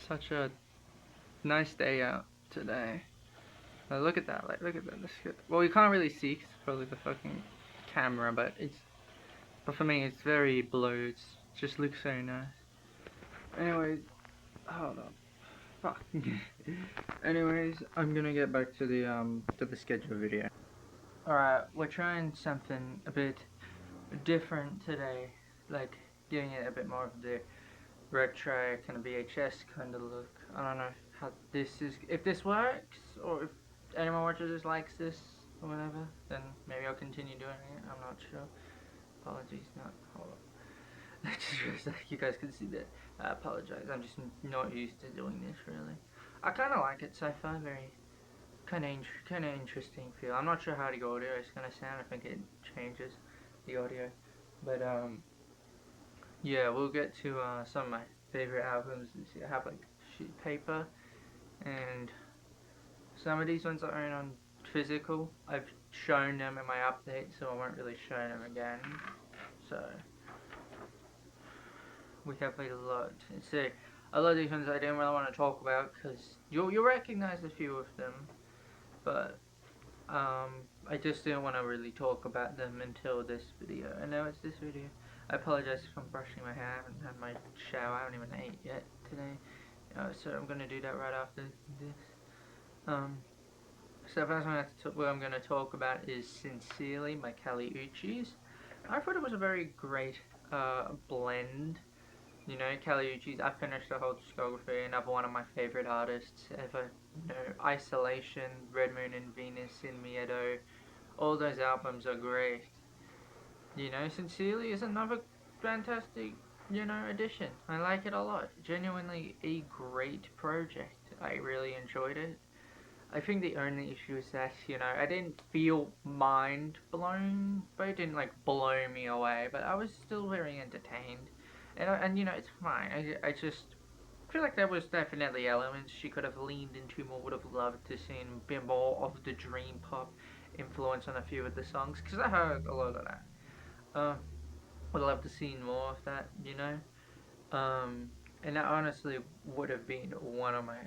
Such a nice day out today. Look at that, like, look at that. Well, you can't really see 'cause it's probably the fucking camera, but for me, it's very blue. It just looks so nice. Anyways, hold on. Fuck. Anyways, I'm gonna get back to the schedule video. Alright, we're trying something a bit different today. Like, giving it a bit more of the retro kind of VHS kind of look. I don't know how this is, if this works, or if anyone watches this likes this, or whatever, then maybe I'll continue doing it. I'm not sure. Apologies, not, hold on. I just realized that you guys can see that. I apologize, I'm just not used to doing this, really. I kind of like it sci-fi, very, kind of interesting feel. I'm not sure how the audio is going to sound. I think it changes the audio, but yeah, we'll get to some of my favorite albums. I have like sheet paper, and some of these ones I own on physical. I've shown them in my update, so I won't really show them again. So we have a lot. So a lot of these ones I didn't really want to talk about because you'll recognize a few of them, but I just didn't want to really talk about them until this video. And now it's this video. I apologize if I'm brushing my hair. I haven't had my shower. I haven't even ate yet today. So I'm gonna do that right after this. So the first one what I'm gonna talk about is "Sincerely" by Kali Uchis. I thought it was a very great blend. You know, Kali Uchis. I finished the whole discography. Another one of my favorite artists ever. You know, Isolation, Red Moon and Venus, In Miedo. All those albums are great. You know, Sincerely is another fantastic, you know, addition. I like it a lot. Genuinely a great project. I really enjoyed it. I think the only issue is that, you know, I didn't feel mind blown, but it didn't like blow me away, but I was still very entertained. And you know, it's fine. I just feel like there was definitely elements she could have leaned into more, would have loved to see a bit more of the dream pop influence on a few of the songs, because I heard a lot of that. Would love to see more of that, you know. And that honestly would have been one of my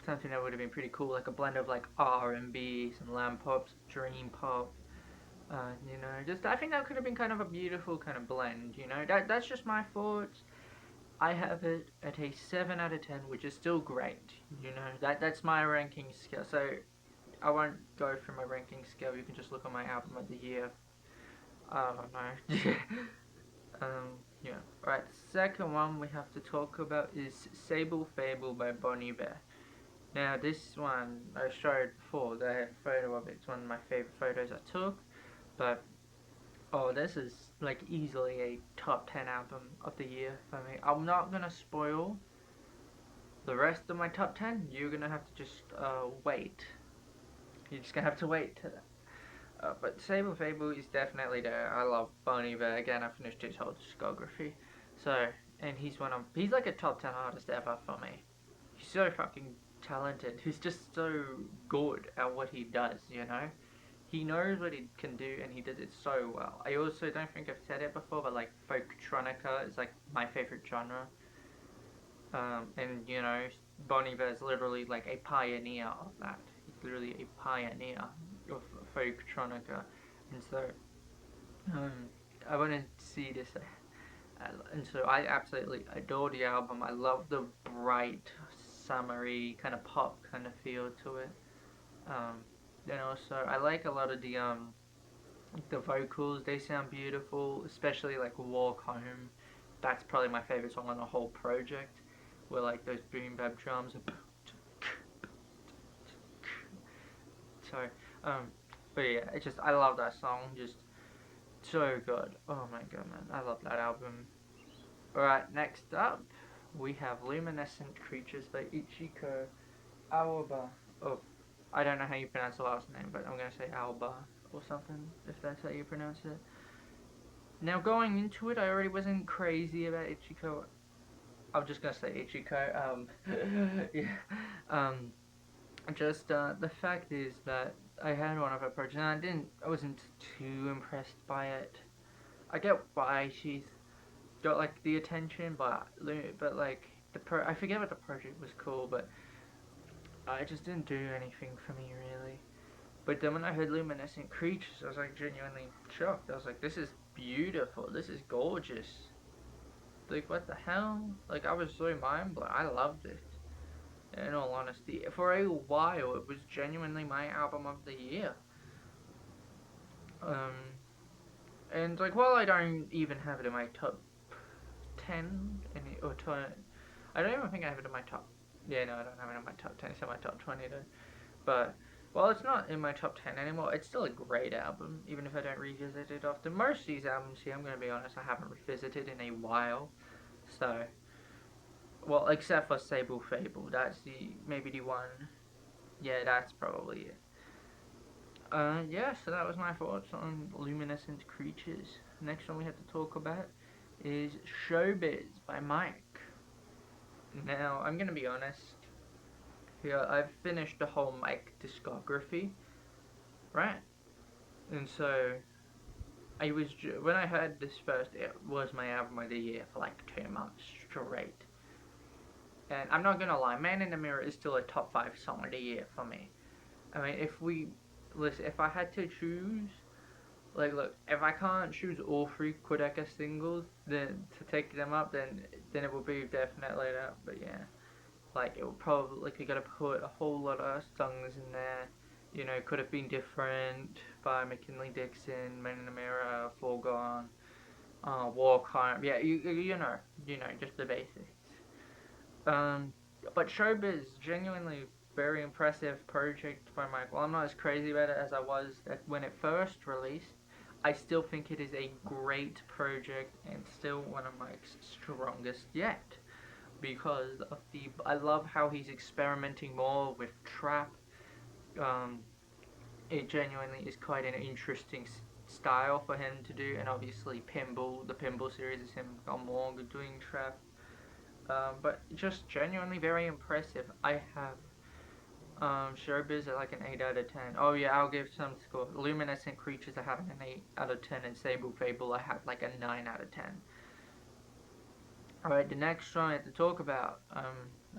something that would have been pretty cool, like a blend of like R&B, some lamb pop, dream pop. You know, just I think that could have been kind of a beautiful kind of blend. You know, that's just my thoughts. I have it at a 7 out of 10, which is still great. You know, that's my ranking scale. So I won't go through my ranking scale. You can just look on my album of the year. I don't know. Yeah. Alright, second one we have to talk about is Sable Fable by Bon Iver. Now, this one I showed before, I have a photo of it. It's one of my favorite photos I took. But, oh, this is like easily a top 10 album of the year for me. I'm not gonna spoil the rest of my top 10. You're gonna have to just wait. You're just gonna have to wait to that. But Sable Fable is definitely there. I love Bon Iver. Again, I finished his whole discography. So, and he's like a top 10 artist ever for me. He's so fucking talented. He's just so good at what he does, you know? He knows what he can do and he does it so well. I also don't think I've said it before, but like folktronica is like my favorite genre. And you know, Bon Iver is literally like a pioneer of that. He's literally a pioneer of folktronica, and so um, I want to see this, and so I absolutely adore the album. I love the bright, summery kind of pop kind of feel to it. Um, then also I like a lot of the vocals. They sound beautiful, especially like "Walk Home." That's probably my favorite song on the whole project, where like those boom bap drums. Sorry, um, but yeah, I love that song. Just so good. Oh my god, man, I love that album. Alright, next up we have Luminescent Creatures by Ichiko Aoba. Oh, I don't know how you pronounce the last name, but I'm gonna say Aoba or something, if that's how you pronounce it. Now, going into it, I already wasn't crazy about Ichiko. I'm just gonna say Ichiko. Yeah. Um, just the fact is that I had one of her projects, and I wasn't too impressed by it. I get why she's got like the attention, but like I forget what the project was called, but it just didn't do anything for me really. But then when I heard Luminescent Creatures, I was like genuinely shocked. I was like, this is beautiful. This is gorgeous. Like, what the hell? Like, I was so mind blown. I loved it. In all honesty, for a while, it was genuinely my album of the year. Um, and like, while I don't even have it in my top 10, or 20, I don't even think I have it in my top. Yeah, no, I don't have it in my top 10. It's in my top 20 though. But while it's not in my top 10 anymore, it's still a great album, even if I don't revisit it often. Most of these albums here, I'm going to be honest, I haven't revisited in a while. So, well, except for Sable Fable, that's maybe the one. Yeah, that's probably it. Yeah, so that was my thoughts on Luminescent Creatures. Next one we have to talk about is Showbiz by Mike. Now, I'm going to be honest here, I've finished the whole Mike discography, right? And so, when I heard this first, it was my album of the year for like 2 months straight. And I'm not gonna lie, Man in the Mirror is still a top 5 song of the year for me. I mean, if I had to choose, like, look, if I can't choose all 3 Quadeca singles, then to take them up, then it would be definitely that. But yeah, like, it would probably, like, you gotta put a whole lot of songs in there. You know, Could Have Been Different by McKinley Dixon, Man in the Mirror, Foregone, Walk Home. Yeah, you know, just the basics. But Showbiz, genuinely very impressive project by Mike. Well, I'm not as crazy about it as I was when it first released. I still think it is a great project and still one of Mike's strongest yet. Because I love how he's experimenting more with trap. Um, it genuinely is quite an interesting style for him to do, and obviously the Pinball series is him on more doing trap. But just genuinely very impressive. I have Showbiz at like an 8 out of 10. Oh yeah, I'll give some score. Luminescent Creatures I have an 8 out of 10, and Sable Fable I have like a 9 out of 10. Alright, the next song I have to talk about, I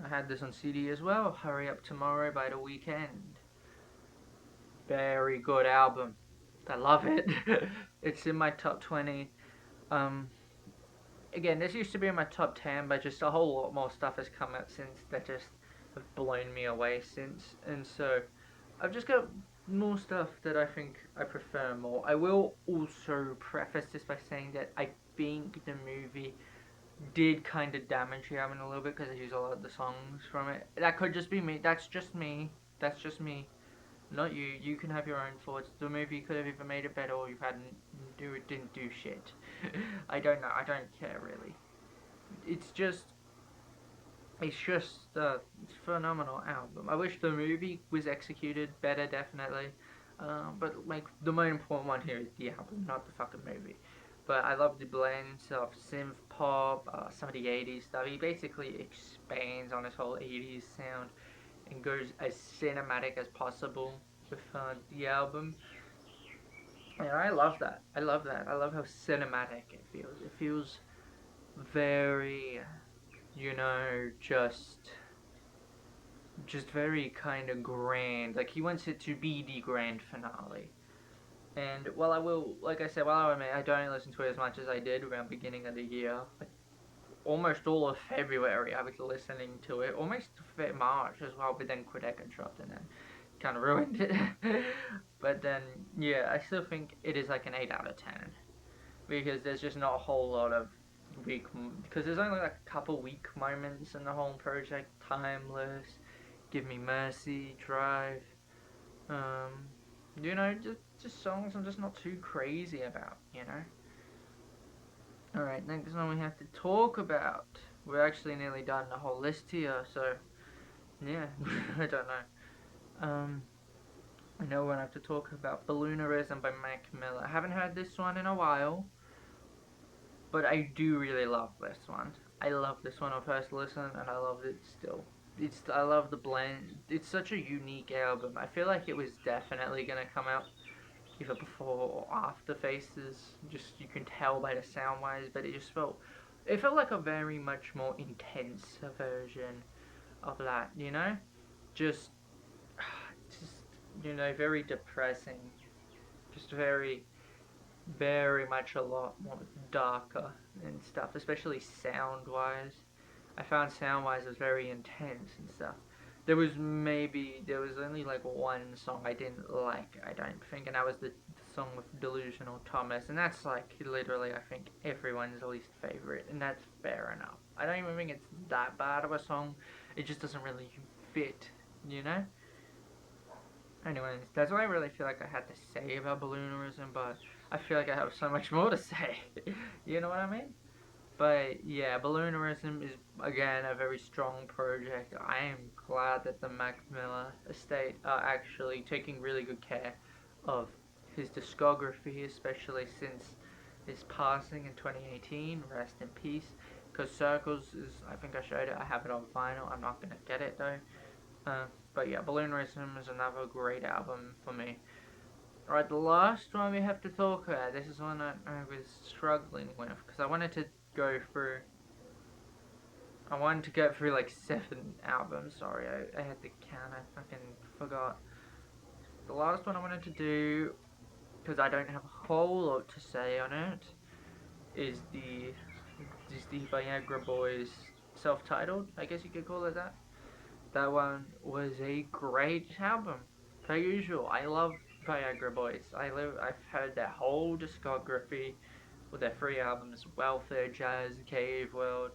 had this on CD as well, Hurry Up Tomorrow by The Weeknd. Very good album. I love it. It's in my top 20. Again, this used to be in my top 10, but just a whole lot more stuff has come out since that just have blown me away since. And so, I've just got more stuff that I think I prefer more. I will also preface this by saying that I think the movie did kind of damage the album a little bit because I use a lot of the songs from it. That could just be me. That's just me. That's just me. Not you. You can have your own thoughts. The movie could have either made it better or you didn't do shit. I don't know. I don't care really. It's just it's a phenomenal album. I wish the movie was executed better, definitely. But like the most important one here is the album, not the fucking movie. But I love the blends of synth pop, some of the 80s stuff. He basically expands on his whole 80s sound and goes as cinematic as possible with the album. And I love that. I love that. I love how cinematic it feels. It feels very, just very kind of grand. Like he wants it to be the grand finale. And while I will, like I said, while I admit I don't listen to it as much as I did around beginning of the year, like almost all of February I was listening to it, almost March as well, but then Quadeca dropped and then kind of ruined it. But then, yeah, I still think it is like an 8 out of 10. Because there's just not a whole lot of because there's only like a couple weak moments in the whole project. Timeless, Give Me Mercy, Drive. Just songs I'm just not too crazy about, Alright, next one we have to talk about. We're actually nearly done the whole list here, so yeah, I don't know. I know we're gonna have to talk about Balloonerism by Mac Miller. I haven't heard this one in a while, but I do really love this one. I love this one on first listen, and I love it still. I love the blend. It's such a unique album. I feel like it was definitely gonna come out either before or after Faces. Just you can tell by the sound wise, but it just felt it felt like a very much more intense version of that, you know? Just, just very depressing. Just very, very much a lot more darker and stuff, especially sound wise. I found sound wise it was very intense and stuff. There was only like one song I didn't like, I don't think, and that was the song with Delusional Thomas, and that's like literally I think everyone's least favorite, and that's fair enough. I don't even think it's that bad of a song. It just doesn't really fit, you know. Anyways, that's what I really feel like I had to say about Balloonerism, but I feel like I have so much more to say. You know what I mean? But yeah, Balloonerism is again a very strong project. I am glad that the Mac Miller estate are actually taking really good care of his discography, especially since his passing in 2018. Rest in peace. Because Circles is, I think I showed it. I have it on vinyl. I'm not gonna get it though. But yeah, Balloonerism is another great album for me. Alright, the last one we have to talk about. This is one I was struggling with because I wanted to go through. I wanted to go through like 7 albums. Sorry, I had to count. I fucking forgot. The last one I wanted to do, because I don't have a whole lot to say on it, is the Viagra Boys self-titled. I guess you could call it that. That one was a great album. Per usual, I love Viagra Boys. I've heard their whole discography with their 3 albums: Welfare, Jazz, Cave World,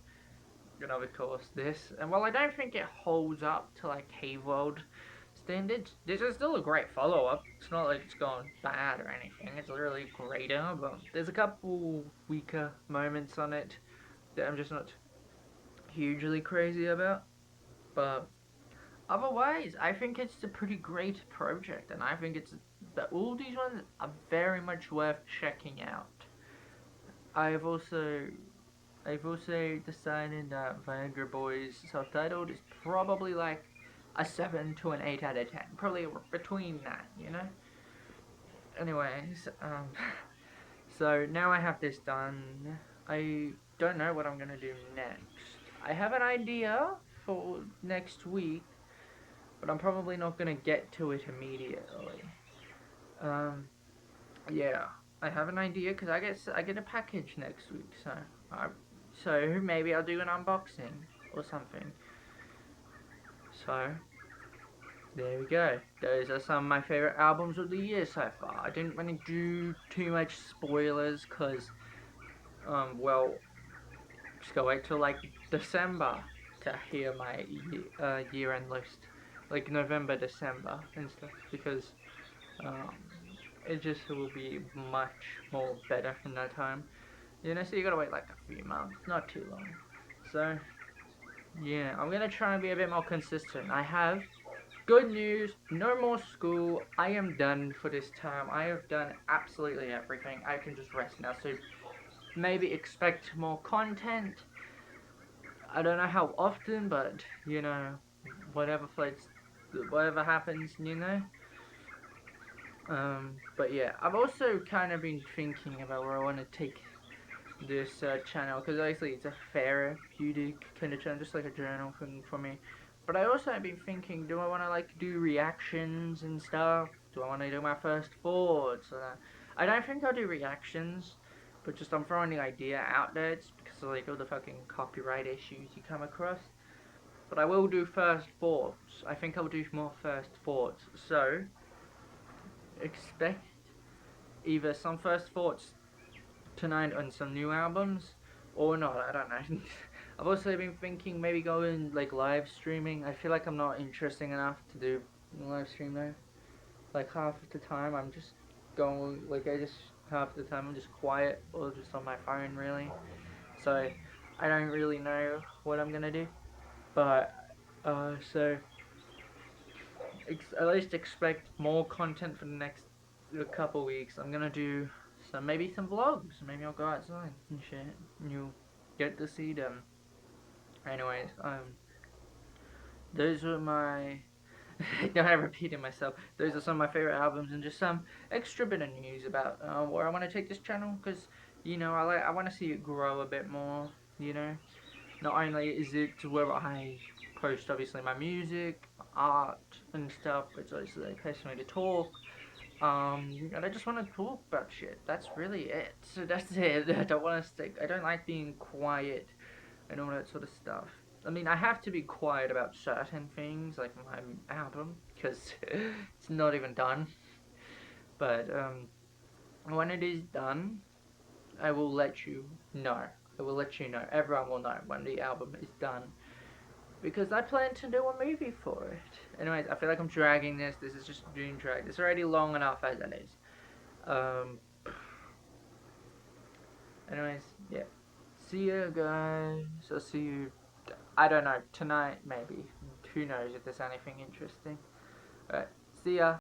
and of course this. And while I don't think it holds up to like Cave World standards, this is still a great follow-up. It's not like it's gone bad or anything. It's literally a great album. There's a couple weaker moments on it that I'm just not hugely crazy about, but otherwise, I think it's a pretty great project, and I think it's that all these ones are very much worth checking out. I've also decided that Viagra Boys self-titled is probably like a 7 to an 8 out of 10, probably between that, you know. Anyways, so now I have this done. I don't know what I'm gonna do next. I have an idea for next week, but I'm probably not gonna get to it immediately. Um, yeah, I have an idea because I get a package next week, so maybe I'll do an unboxing or something. So there we go. Those are some of my favorite albums of the year so far. I didn't want to do too much spoilers because, well, just go wait till like December to hear my year-end list, like November, December and stuff, because um, it just will be much more better in that time. You know, so you gotta wait like a few months, not too long. So yeah, I'm gonna try and be a bit more consistent. I have good news, no more school. I am done for this term. I have done absolutely everything. I can just rest now. So maybe expect more content. I don't know how often, but you know, whatever floats, whatever happens, you know. But yeah, I've also kind of been thinking about where I want to take this channel, because obviously it's a therapeutic kind of channel, just like a journal thing for me. But I also have been thinking, do I want to like do reactions and stuff? Do I want to do my first thoughts? I don't think I'll do reactions, but just I'm throwing the idea out there. It's because of like all the fucking copyright issues you come across. But I will do first thoughts. I think I'll do more first thoughts. So expect either some first thoughts tonight on some new albums or not. I don't know. I've also been thinking maybe going like live streaming. I feel like I'm not interesting enough to do live stream though. Like half of the time I'm just going like half the time I'm just quiet or just on my phone really. So I don't really know what I'm gonna do. But so at least expect more content for the next couple weeks. I'm gonna do maybe some vlogs. Maybe I'll go outside and shit. And you'll get to see them. Anyways, those are my. Don't have repeating myself. Those are some of my favorite albums and just some extra bit of news about where I want to take this channel, because you know I want to see it grow a bit more. you know. Not only is it where I post obviously my music, art and stuff, but it's also a place for me to talk. And I just want to talk about shit. That's really it. So that's it. I don't want to stick. I don't like being quiet and all that sort of stuff. I mean, I have to be quiet about certain things, like my album, because it's not even done. But when it is done, I will let you know. I will let you know. Everyone will know when the album is done. Because I plan to do a movie for it. Anyways, I feel like I'm dragging this. This is just being dragged. It's already long enough as it is. Um, anyways, yeah. See you guys. I'll see you. I don't know. Tonight, maybe. Who knows if there's anything interesting. Alright. See ya.